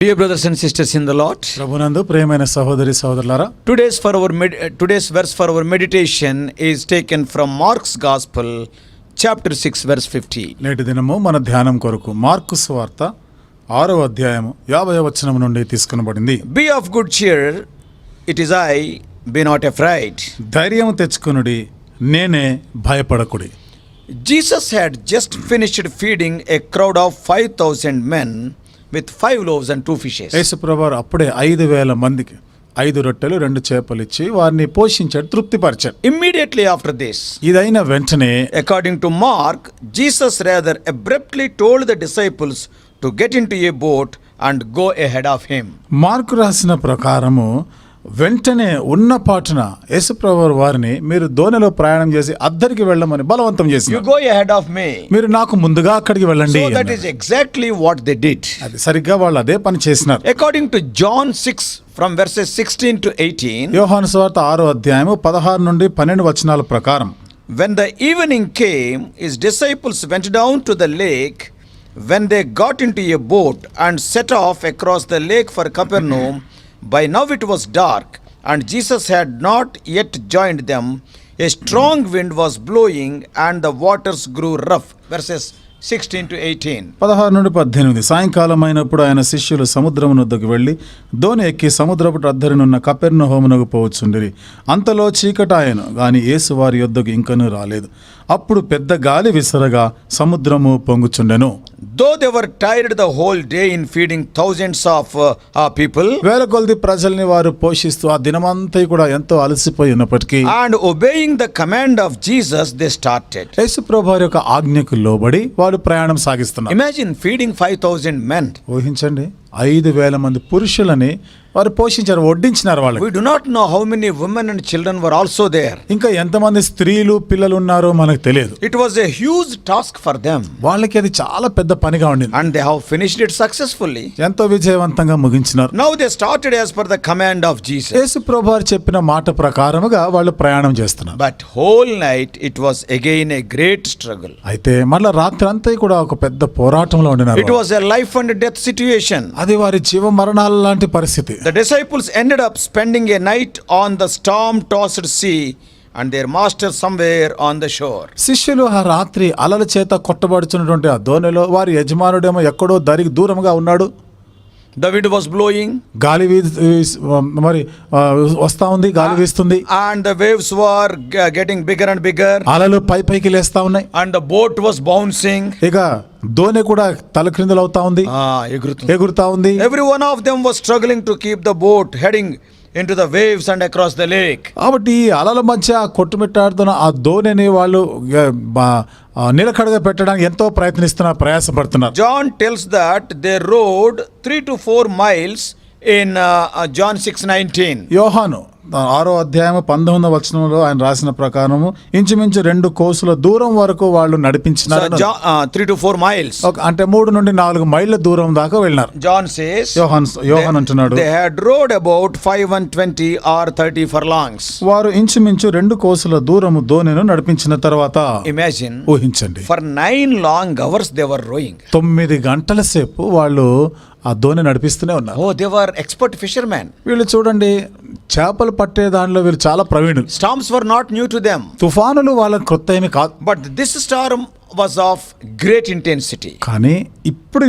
Dear brothers and sisters in the Lord, ప్రభునందు ప్రియమైన సహోదరి సహోదరులారా, today's verse for our meditation is taken from Mark's Gospel, chapter 6, verse 50. నేటి దినము మన ధ్యానం కొరకు మార్కు సువార్త 6వ అధ్యాయము 50వ వచనం నుండి తీసుకొనబడింది. Be of good cheer, it is I, be not afraid. ధైర్యం తెచ్చుకొనుడి, నేనే, భయపడకుడి. Jesus had just finished feeding a crowd of 5,000 men with 5 loaves and 2 fishes. యేసుప్రభువారు అప్పుడే 5,000 మందికి 5 రొట్టెలు 2 చేపలు ఇచ్చి వారిని పోషించాడు, తృప్తిపరిచాడు. Immediately after this, ఇదైన వెంటనే, according to Mark, Jesus rather abruptly told the disciples to get into a boat and go ahead of him. Mark రాసిన ప్రకారము వెంటనే ఉన్న పాటున యేసుప్రభువారు వారిని మీరు దోణిలో ప్రయాణం చేసి అద్దరికి వెళ్ళమని బలవంతం You చేశారు. go ahead of me. మీరు నాకు ముందుగా అక్కడికి వెళ్ళండి. So that is exactly what they did. అది సరిగ్గా వాళ్ళు అదే పని చేసినారు. According to John 6 from verses 16 to 18, యోహాను సువార్త 6వ అధ్యాయము 16 నుండి 12 వచనాల ప్రకారం, when the evening came, his disciples went down to the lake. When they got into a boat and set off across the lake for Capernaum, by now it was dark, and Jesus had not yet joined them. A strong wind was blowing, and the waters grew rough. Verses 16 to 18. 16 నుండి 18. సాయంకాలం అయినప్పుడు ఆయన శిష్యులు సముద్రమునొద్దకు వెళ్ళి దోణి ఎక్కి సముద్రపు అద్దరినున్న కపెర్నహూమునకు పోవచ్చుండిరి. అంతలో చీకటాయెను, గాని యేసు వారి యొద్దకు ఇంకనూ రాలేదు. అప్పుడు పెద్ద గాలి విసరగా సముద్రము పొంగుచుండెను. Though they were tired the whole day in feeding thousands of people, వేల కొలది ప్రజల్ని వారు పోషిస్తూ ఆ దినమంతా కూడా ఎంతో అలసిపోయి ఉన్నప్పటికీ, and obeying the command of Jesus, they started. యేసు ప్రభువారి యొక్క ఆజ్ఞకు లోబడి వారు ప్రయాణం సాగిస్తున్నారు. Imagine feeding 5,000 men. ఊహించండి, 5,000 మంది పురుషులని వారు పోషించారు, వడ్డించినారు వాళ్ళకి. We do not know how many women and children were also there. ఇంకా ఎంతమంది స్త్రీలు పిల్లలు ఉన్నారో మనకు తెలియదు. It was a huge task for them, వాళ్ళకి అది చాలా పెద్ద పనిగా ఉండింది. and they have finished it successfully. ఎంతో విజయవంతంగా ముగించినారు. Now they started as per the command of Jesus. యేసు ప్రభువారు చెప్పిన మాట ప్రకారముగా వాళ్ళు ప్రయాణం చేస్తున్నారు. But whole night it was again a great struggle. అయితే మళ్ళా రాత్రి అంతా కూడా ఒక పెద్ద పోరాటంలో ఉండినారు. It was a life and death situation. అది వారి జీవ మరణాల లాంటి పరిస్థితి. The disciples ended up spending a night on the storm-tossed sea, and their master somewhere on the shore. శిష్యులు ఆ రాత్రి అలల చేత కొట్టబడుచున్నటువంటి ఆ దోణిలో వారి యజమానుడేమో ఎక్కడో దరికి దూరంగా ఉన్నాడు. The wind was blowing, గాలి మరి వస్తా ఉంది, గాలి వీస్తుంది, and the waves were getting bigger and bigger, అలలు పైకి లేస్తా ఉన్నాయి, and the boat was bouncing. ఇక దోణి కూడా తలక్రిందులు అవుతా ఉంది, ఎగురుతా ఉంది. Every one of them was struggling to keep the boat heading into the waves and across the lake. కాబట్టి ఈ అలల మధ్య కొట్టుమిట్టాడుతున్న ఆ దోణిని వాళ్ళు నిలకడగా పెట్టడానికి ఎంతో ప్రయాసపడుతున్నారు. John tells that they rowed 3 to 4 miles in John 6:19. యోహాను 6వ అధ్యాయము 19వ వచనంలో ఆయన రాసిన ప్రకారము ఇంచుమించు 2 కోసుల దూరం వరకు వాళ్ళు నడిపించినారు. 3 to 4 miles. అంటే 3 నుండి 4 మైళ్ళ దూరం దాకా వెళ్ళినారు. John says, యోహాను అంటున్నాడు, they had rowed about 520 or 30 furlongs. వారు ఇంచుమించు 2 కోసుల దూరము దోణిను నడిపించిన తర్వాత, imagine, ఊహించండి, for 9 long hours they were rowing. 9 గంటల సేపు వాళ్ళు ఆ దోణి నడిపిస్తూనే ఉన్నారు. Oh, they were expert fishermen. వీళ్ళు చూడండి, చేపలు పట్టే దానిలో వీళ్ళు చాలా ప్రవీణులు. Storms were not new to them. తుఫానులు వాళ్ళకి కొత్త ఏమీ కాదు. But this storm was of great intensity. కానీ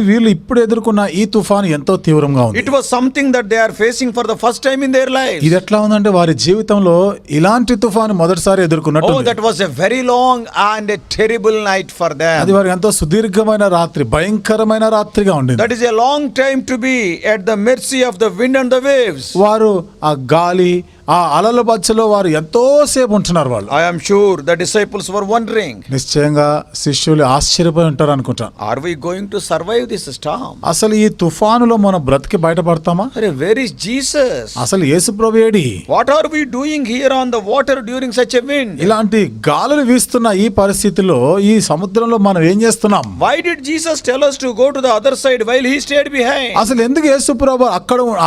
వీళ్ళు ఎదుర్కొన్న ఈ తుఫాను ఎంతో తీవ్రంగా ఉంది. It was something that they are facing for the first time in their lives. ఇది ఎట్లా ఉందంటే వారి జీవితంలో ఇలాంటి తుఫాను మొదటిసారి ఎదుర్కొన్నట్టు. Oh, that was a very long and a terrible night for them. అది వారికి ఎంతో సుదీర్ఘమైన రాత్రి, భయంకరమైన రాత్రిగా ఉండింది. That is a long time to be at the mercy of the wind and the waves. వారు ఆ గాలి, ఆ అలల మధ్యలో వారు ఎంతో సేపు ఉంటున్నారు. వాళ్ళు, I am sure the disciples were wondering, నిశ్చయంగా శిష్యులు ఆశ్చర్యపోయి ఉంటారు అనుకుంటాను. are we going to survive this storm? అసలు ఈ తుఫానులో మనం బ్రతికి బయటపడతామా? Where is Jesus? అసలు యేసు ప్రభు AD? What are we doing here on the water during such a wind? ఇలాంటి గాలులు వీస్తున్న ఈ పరిస్థితిలో, ఈ సముద్రంలో మనం ఏం చేస్తున్నాం? Why did Jesus tell us to go to the other side while he stayed behind? అసలు ఎందుకు యేసు ప్రభు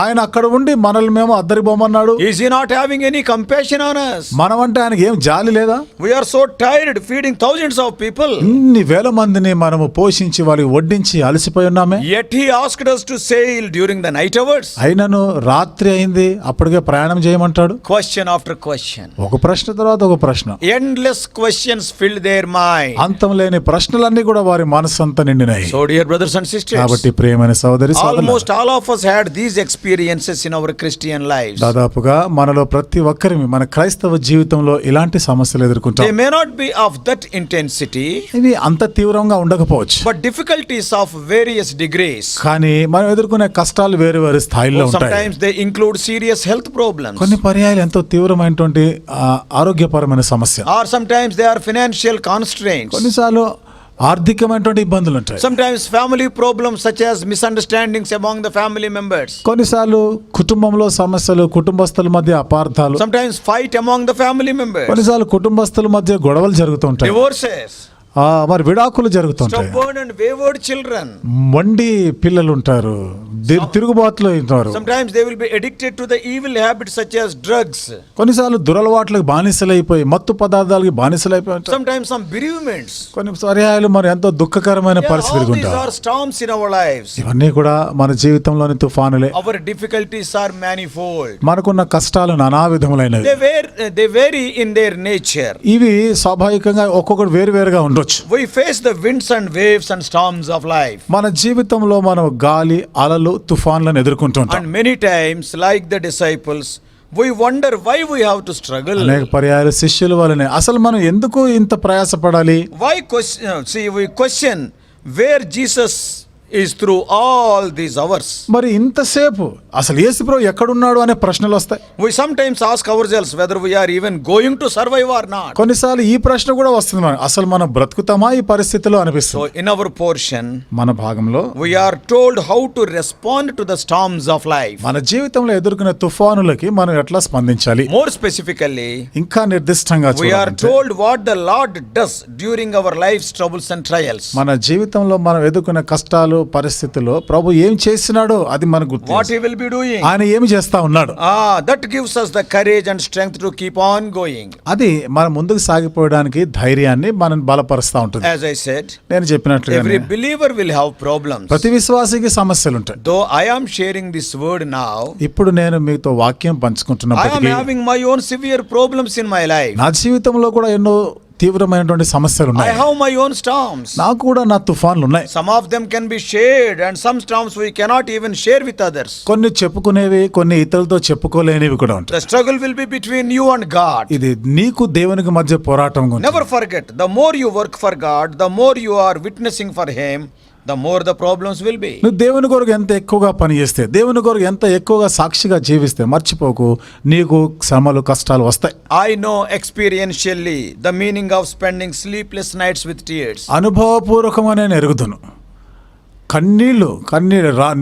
ఆయన అక్కడ ఉండి మనల్ని మేము అద్దరి బొమ్మన్నాడు? Is he not having any compassion on us? మనమంటే ఆయనకి ఏం జాలి లేదా? We are so tired feeding thousands of people. ఇన్ని వేల మందిని మనము పోషించి వాళ్ళకి వడ్డించి అలసిపోయి ఉన్నామే. Yet he asked us to sail during the night hours. అయినను రాత్రి అయింది, అప్పటికే ప్రయాణం చేయమంటాడు. Question after question. ఒక ప్రశ్న తర్వాత ఒక ప్రశ్న. Endless questions filled their mind. అంతం లేని ప్రశ్నలన్నీ కూడా వారి మనసంతా నిండినాయి. So dear brothers and sisters, కాబట్టి ప్రియమైన సోదరి సోదరులారా, almost all of us had these experiences in our Christian lives. దాదాపుగా మనలో ప్రతి ఒక్కరి మన క్రైస్తవ జీవితంలో ఇలాంటి సమస్యలు ఎదుర్కొంటాం. They may not be of that intensity, ఇవి అంత తీవ్రంగా ఉండకపోవచ్చు, but difficulties of various degrees. కానీ మనం ఎదుర్కొనే కష్టాలు వేరు వేరు స్థాయిలో ఉంటాయి. Sometimes they include serious health problems. కొన్ని పర్యాయాలు ఎంతో తీవ్రమైనటువంటి ఆరోగ్యపరమైన సమస్య. Or sometimes they are financial constraints. కొన్నిసార్లు ఆర్థికమైనటువంటి ఇబ్బందులు ఉంటాయి. Sometimes family problems such as misunderstandings among the family members. కొన్నిసార్లు కుటుంబంలో సమస్యలు, కుటుంబస్తుల మధ్య అపార్థాలు. Sometimes fight among the family members. కొన్నిసార్లు కుటుంబస్తుల మధ్య గొడవలు జరుగుతుంటాయి. Divorces. మరి విడాకులు జరుగుతుంటాయి. Stubborn and wayward children. మొండి పిల్లలు ఉంటారు, తిరుగుబాటులో ఉంటారు. Sometimes they will be addicted to the evil habits such as drugs. కొన్నిసార్లు దురలవాట్లకు బానిసలైపోయి, మత్తు పదార్థాలకి బానిసలైపోయి ఉంటారు. Sometimes some bereavements. కొన్ని పర్యాయాలు మరి ఎంతో దుఃఖకరమైన పరిస్థితులు All these ఉంటాయి. are storms in our lives. ఇవన్నీ కూడా మన జీవితంలోని తుఫానులే. Our difficulties are manifold. మనకున్న కష్టాలు నానా విధములైనవి. They vary in their nature. ఇవి స్వాభావికంగా ఒక్కొక్కటి వేరువేరుగా ఉండొచ్చు. We face the winds and waves and storms of life. మన జీవితంలో మనం గాలి, అలలు, తుఫాన్లను ఎదుర్కొంటుంటాం. And many times, like the disciples, we wonder why we have to struggle. అనేక పర్యాయాలు శిష్యుల వలనే అసలు మనం ఎందుకు ఇంత ప్రయాసపడాలి? We question where Jesus is through all these hours. మరి ఇంతసేపు అసలు యేసు ప్రభు ఎక్కడున్నాడు అనే ప్రశ్నలు వస్తాయి. We sometimes ask ourselves whether we are even going to survive or not. కొన్నిసార్లు ఈ ప్రశ్న కూడా వస్తుంది, అసలు మనం బ్రతుకుతామా ఈ పరిస్థితిలో అనిపిస్తుంది. So in our portion, మన భాగంలో we are told how to respond to the storms of life. మన జీవితంలో ఎదుర్కొనే తుఫానులకి మనం ఎట్లా స్పందించాలి? More specifically, ఇంకా నిర్దిష్టంగా we are told what the Lord does during our life's troubles and trials. మన జీవితంలో మనం ఎదుర్కొనే కష్టాలు, పరిస్థితుల్లో ప్రభు ఏం చేస్తున్నాడో అది మనకు గుర్తు. What he will be doing. ఆయన ఏమి చేస్తా ఉన్నాడు. That gives us the courage and strength to keep on going. అది మనం ముందుకు సాగిపోవడానికి ధైర్యాన్ని మనం బలపరుస్తూ ఉంటుంది. As I said, నేను చెప్పినట్లుగా every believer will have problems. ప్రతి విశ్వాసికి సమస్యలు ఉంటాయి. Though I am sharing this word now, ఇప్పుడు నేను మీతో వాక్యం I పంచుకుంటున్నప్పటికీ am having my own severe problems in my life. నా జీవితంలో కూడా ఎన్నో తీవ్రమైనటువంటి సమస్యలు I ఉన్నాయి. have my own storms. నాకు కూడా నా తుఫాన్లు ఉన్నాయి. Some of them can be shared and some storms we cannot even share with others. కొన్ని చెప్పుకునేవి, కొన్ని ఇతరులతో చెప్పుకోలేనివి కూడా ఉంటాయి. The struggle will be between you and God. ఇది నీకు దేవునికి మధ్య పోరాటం గురించి. Never forget, the more you work for God, the more you are witnessing for Him, the more the problems will be. నువ్వు దేవుని కొరకు ఎంత ఎక్కువగా పని చేస్తే, దేవుని కొరకు ఎంత ఎక్కువగా సాక్షిగా జీవిస్తే, మర్చిపోకు, నీకు శ్రమలు, కష్టాలు వస్తాయి. I know experientially the meaning of spending sleepless nights with tears. అనుభవపూర్వకమైన ఎరుగుదును, కన్నీళ్లు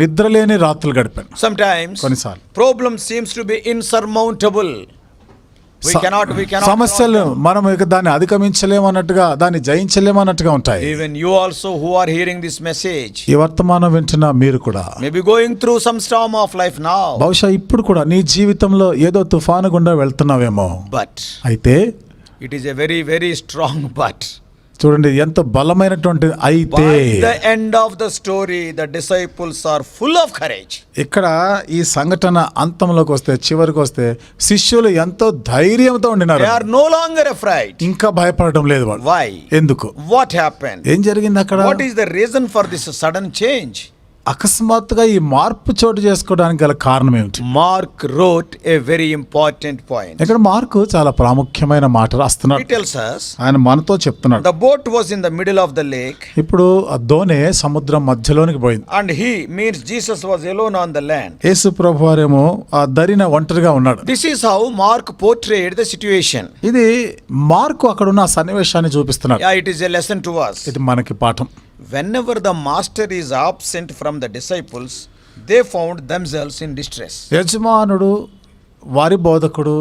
నిద్రలేని రాత్రులు గడిపాను. Sometimes కొన్నిసార్లు problem seems to be insurmountable. We cannot సమస్యలు మనం ఇక దాన్ని అధిగమించలేమన్నట్టుగా, దాన్ని జయించలేమన్నట్టుగా ఉంటాయి. Even you also who are hearing this message, ఈ వర్తమానం వింటున్న మీరు కూడా may be going through some storm of life now. బహుశా ఇప్పుడు కూడా నీ జీవితంలో ఏదో తుఫాను గుండా వెళ్తున్నావేమో. But అయితే it is a very, very strong but. చూడండి ఎంత బలమైనటువంటి అయితే. By the end of the story, the disciples are full of courage. ఇక్కడ ఈ సంఘటన అంతంలోకి వస్తే, చివరికి వస్తే, శిష్యులు ఎంతో ధైర్యంతో ఉండినారు. They are no longer afraid. ఇంకా భయపడడం లేదు వాళ్ళు. Why? ఎందుకు? What happened? ఏం జరిగింది అక్కడ? What is the reason for this sudden change? అకస్మాత్తుగా ఈ మార్పు చోటు చేసుకోవడానికి గల కారణం ఏమిటి? Mark wrote a very important point. ఇక్కడ మార్కు చాలా ప్రాముఖ్యమైన మాట రాస్తున్నాడు. He tells us, ఆయన మనతో చెప్తున్నాడు, the boat was in the middle of the lake. ఇప్పుడు ఆ దోణి సముద్రం మధ్యలోనికి పోయింది. And he means Jesus was alone on the land. యేసు ప్రభువారేమో ఆ దరిన ఒంటరిగా ఉన్నాడు. This is how Mark portrayed the situation. ఇది మార్కు అక్కడ ఉన్న సన్నివేశాన్ని చూపిస్తున్నాడు. Yeah, it is a lesson to us. ఇది మనకి పాఠం. Whenever the master is absent from the disciples, they found themselves in distress. యజమానుడు, వారి బోధకుడు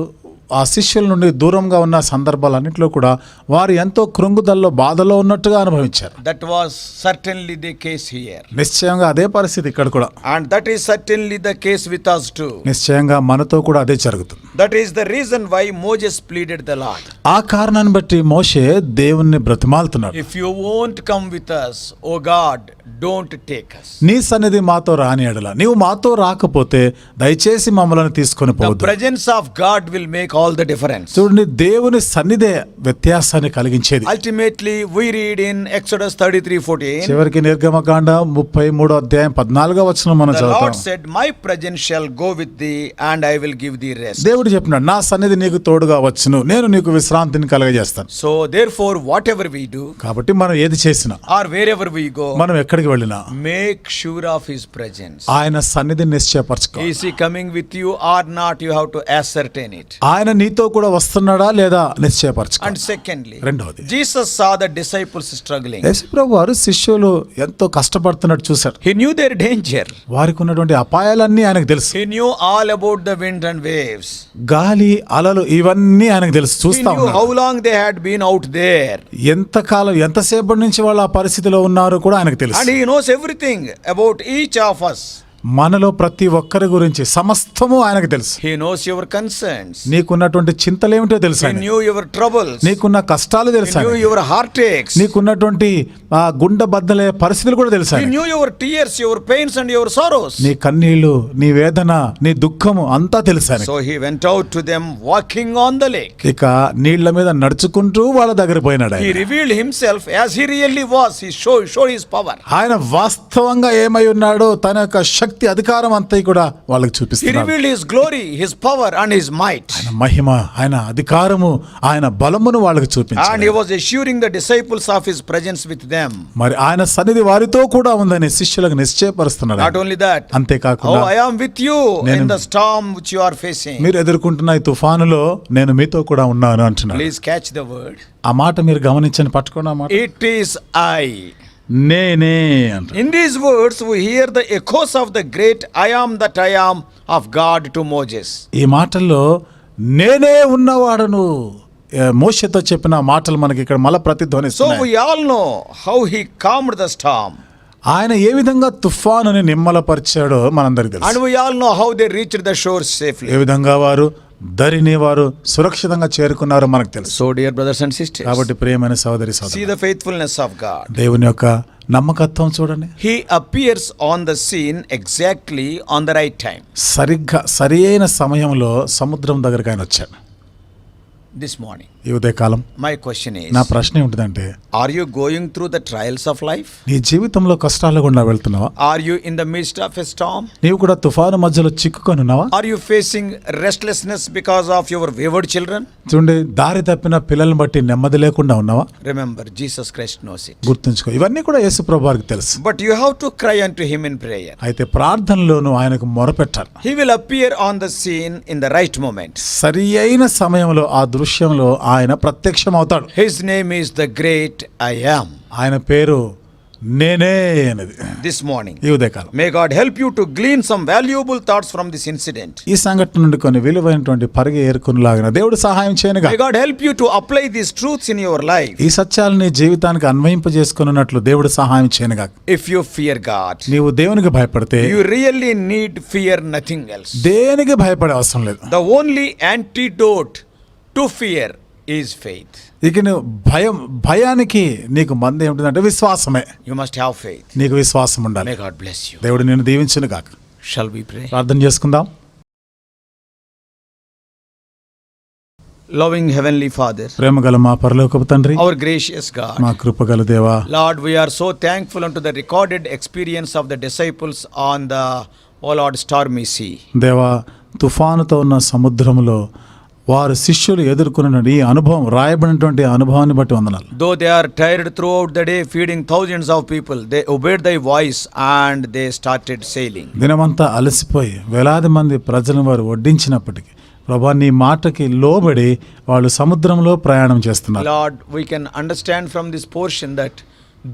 ఆ శిష్యుల నుండి దూరంగా ఉన్న సందర్భాలన్నింటిలో కూడా వారు ఎంతో కృంగుదల్లో, బాధలో ఉన్నట్టుగా అనుభవించారు. That was certainly the case here. నిశ్చయంగా అదే పరిస్థితి ఇక్కడ కూడా. And that is certainly the case with us too. నిశ్చయంగా మనతో కూడా అదే జరుగుతుంది. That is the reason why Moses pleaded the Lord. ఆ కారణాన్ని బట్టి మోషే దేవుణ్ణి బ్రతిమాలుతున్నాడు. If you won't come with us, O God, don't take us. నీ సన్నిధి మాతో రాని ఎడల, నీవు మాతో రాకపోతే దయచేసి మమ్మల్ని తీసుకొని The పోవద్దు. presence of God will make all the difference. చూడండి, దేవుని సన్నిధే వ్యత్యాసాన్ని కలిగించేది. Ultimately, we read in Exodus 33:14. చివరికి నిర్గమకాండ 33:14 మనం The Lord చదువుతాం. said, "My presence shall go with thee, and I will give thee rest." దేవుడు చెప్పినాడు, నా సన్నిధి నీకు తోడుగా వచ్చును, నేను నీకు విశ్రాంతిని కలగజేస్తాను. So therefore, whatever we do, కాబట్టి మనం ఏది చేసినా, or wherever we go, మనం ఎక్కడికి వెళ్ళినా make sure of His presence. ఆయన సన్నిధిని నిశ్చయపరచుకో. Is He coming with you or not? You have to ascertain it. ఆయన నీతో కూడా వస్తున్నాడా లేదా నిశ్చయపరచుకో. And secondly, రెండవది, Jesus saw the disciples struggling. యేసుప్రభు వారు శిష్యులు ఎంతో కష్టపడుతున్నట్టు చూశారు. He knew their danger. వారికి ఉన్నటువంటి అపాయాలన్నీ ఆయనకు తెలుసు. He knew all about the wind and waves. గాలి, అలలు ఇవన్నీ ఆయనకు తెలుసు, He చూస్తా knew how ఉన్నాడు. long they had been out there. ఎంతకాలం, ఎంతసేపటి నుంచి వాళ్ళు ఆ పరిస్థితిలో ఉన్నారో కూడా ఆయనకు తెలుసు. And He knows everything about each of us. మనలో ప్రతి ఒక్కరి గురించి సమస్తము ఆయనకు తెలుసు. He knows your concerns. నీకున్నటువంటి చింతలేమిటో తెలుసు He ఆయనకి. knew your troubles. నీకున్న కష్టాలు He తెలుసు knew ఆయనకి. your heartaches. నీకున్నటువంటి ఆ గుండె బద్దలే పరిస్థితులు కూడా తెలుసు He ఆయనకి. knew your tears, your pains and your sorrows. నీ కన్నీళ్లు, నీ వేదన, నీ దుఃఖము అంతా తెలుసు ఆయనకి. So He went out to them walking on the lake. ఇక నీళ్ల మీద నడుచుకుంటూ వాళ్ళ దగ్గర పోయినాడు He ఆయన. revealed Himself as He really was. He showed His power. ఆయన వాస్తవంగా ఏమై ఉన్నాడో తన యొక్క శక్తి, అధికారం అంతా కూడా వాళ్ళకి He చూపిస్తున్నాడు. revealed His glory, His power and His might. ఆయన మహిమ, ఆయన అధికారము, ఆయన బలమును వాళ్ళకి And చూపించాడు. He was assuring the disciples of His presence with them. మరి ఆయన సన్నిధి వారితో కూడా ఉందని శిష్యులకు నిశ్చయపరుస్తున్నాడు. Not only that, అంతేకాకుండా, I am with you in the storm which you are facing. మీరు ఎదుర్కొంటున్న ఈ తుఫానులో నేను మీతో కూడా ఉన్నాను అంటున్నాడు. Please catch the word. ఆ మాట మీరు గమనించండి, పట్టుకోండి ఆ మాట. It is I. నేనే అంట. In these words we hear the echoes of the great I am that I am of God to Moses. ఈ మాటల్లో నేనే ఉన్నవాడను మోషేతో చెప్పిన మాటలు మనకి ఇక్కడ మళ్ళీ So ప్రతిధ్వనిస్తున్నాయి. we all know how He calmed the storm. ఆయన ఏ విధంగా తుఫానుని నిమ్మలపరిచాడో మనందరికీ And తెలుసు. we all know how they reached the shore safely. ఏ విధంగా వారు దరిని వారు సురక్షితంగా చేరుకున్నారో మనకు తెలుసు. So dear brothers and sisters, కాబట్టి ప్రియమైన సహోదరి see సహోదరులు, the faithfulness of God. దేవుని యొక్క నమ్మకత్వం చూడండి. He appears on the scene exactly on the right time. సరిగ్గా సరి అయిన సమయంలో సముద్రం దగ్గరకు ఆయన వచ్చాడు. This morning, ఈ ఉదయకాలం my question is, నా ప్రశ్న ఏమిటిదంటే, are you going through the trials of life? నీ జీవితంలో కష్టాల గుండా వెళ్తున్నావా? Are you in the midst of a storm? నీవు కూడా తుఫాను మధ్యలో చిక్కుకొని ఉన్నావా? Are you facing restlessness because of your wayward children? చూడండి, దారి తప్పిన పిల్లల్ని బట్టి నెమ్మది లేకుండా ఉన్నావా? Remember, Jesus Christ knows it. గుర్తుంచుకో, ఇవన్నీ కూడా యేసు ప్రభువారికి తెలుసు. But you have to cry unto Him in prayer. అయితే ప్రార్థనలోను ఆయనకు మొరపెట్టాలి. He will appear on the scene in the right moment. సరి అయిన సమయంలో ఆ దృశ్యంలో ఆయన ప్రత్యక్షం అవుతాడు. His name is the great I am. ఆయన పేరు నేనే అనేది. This morning, ఈ ఉదయకాలం may God help you to glean some valuable thoughts from this incident. ఈ సంఘటన నుండి కొన్ని విలువైనటువంటి పరిగె ఏరుకునిలాగిన దేవుడు సహాయం చేయనుగా. May God help you to apply these truths in your life. ఈ సత్యాలని జీవితానికి అన్వయింపజేసుకున్నట్లు దేవుడు సహాయం చేయనుగా. If you fear God, నీవు దేవునికి భయపడితే you really need fear nothing else. దేనికి భయపడే అవసరం లేదు. The only antidote to fear is faith. ఇక నువ్వు భయానికి నీకు మందు ఏమిటంటే విశ్వాసమే. You must have faith. నీకు విశ్వాసం ఉండాలి. May God bless you. దేవుడు నిన్ను దీవించును గాక. Shall we pray? ప్రార్థన చేసుకుందాం. Loving Heavenly Father, ప్రేమగల మా పరలోకపు తండ్రి, our gracious God, మా కృపగల దేవా, Lord, we are so thankful unto the recorded experience of the disciples on the, O Lord, stormy sea. దేవా, తుఫానుతో ఉన్న సముద్రంలో వారు శిష్యులు ఎదుర్కొన్న ఈ అనుభవం, రాయబడినటువంటి అనుభవాన్ని బట్టి వందనాలు. Though they are tired throughout the day feeding thousands of people, they obeyed thy voice and they started sailing. దినమంతా అలసిపోయి వేలాది మంది ప్రజలను వారు వడ్డించినప్పటికీ ప్రభా, నీ మాటకి లోబడి వాళ్ళు సముద్రంలో ప్రయాణం చేస్తున్నారు. Lord, we can understand from this portion that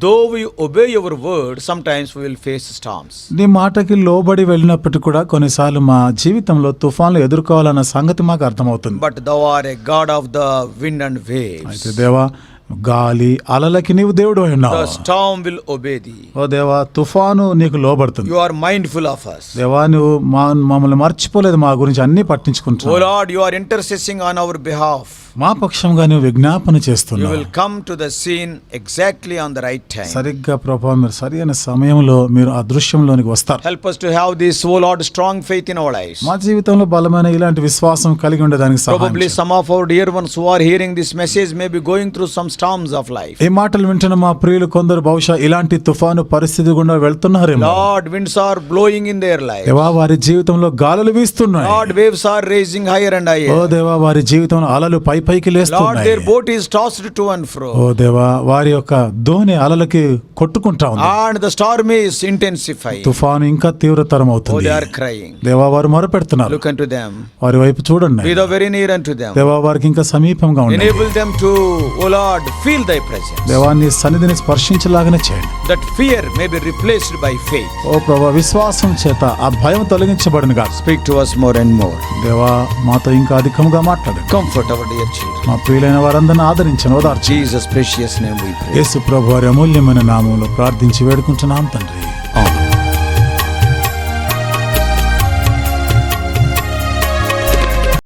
though we obey your word, sometimes we will face storms. నీ మాటకి లోబడి వెళ్ళినప్పటికీ కూడా కొన్నిసార్లు మా జీవితంలో తుఫాన్లు ఎదుర్కోవాలన్న సంగతి మాకు అర్థమవుతుంది. But thou art a God of the wind and waves. అయితే దేవా, గాలి అలలకి నీవు దేవుడు ఉన్నావు. The storm will obey thee. ఓ దేవా, తుఫాను నీకు లోబడుతుంది. You are mindful of us. దేవా, నువ్వు మమ్మల్ని మర్చిపోలేదు, మా గురించి అన్ని Oh పట్టించుకుంటున్నావు. Lord, you are intercessing on our behalf. మా పక్షంగా నువ్వు విజ్ఞాపన You చేస్తున్నావు. will come to the scene exactly on the right time. సరిగ్గా ప్రభా, మీరు సరి అయిన సమయంలో మీరు ఆ దృశ్యంలోనికి వస్తారు. Help us to have this, oh Lord, strong faith in our lives. మా జీవితంలో బలమైన ఇలాంటి విశ్వాసం కలిగి ఉండడానికి సహాయం Probably చేయండి. some of our dear ones who are hearing this message may be going through some storms of life. ఈ మాటలు వింటున్న మా ప్రియులు కొందరు బహుశా ఇలాంటి తుఫాను పరిస్థితి గుండా వెళ్తున్నారేమో. Lord, winds are blowing in their lives. దేవా, వారి జీవితంలో గాలులు వీస్తున్నాయి. Lord, waves are raising higher and oh higher. దేవా, వారి జీవితంలో అలలు పైకి Lord, లేస్తున్నాయి. their boat is tossed to and fro. ఓ దేవా, వారి యొక్క దోణి అలలకి కొట్టుకుంటా ఉంది. And the storm is intensifying. తుఫాను ఇంకా తీవ్రతరం Oh, అవుతుంది. they are crying. దేవా, వారు మొరపెడుతున్నారు. Look unto them. వారి వైపు చూడండి. Be thou very near unto them. దేవా, వారికి ఇంకా సమీపంగా ఉండండి. Enable them to, O Lord, feel thy presence. దేవా, నీ సన్నిధిని స్పర్శించలాగానే చేయండి. That fear may be replaced by faith. ఓ ప్రభా, విశ్వాసం చేత ఆ భయం తొలగించబడును గాక. Speak to us more and more. దేవా, మాతో ఇంకా అధికంగా మాట్లాడండి. Comfort our dear children. మా ప్రియులైన వారందరిని ఆదరించను, ఓదార్చు. Jesus' precious name we pray. యేసు ప్రభు వారి అమూల్యమైన నామంలో ప్రార్థించి వేడుకుంటున్నాం తండ్రి. Amen.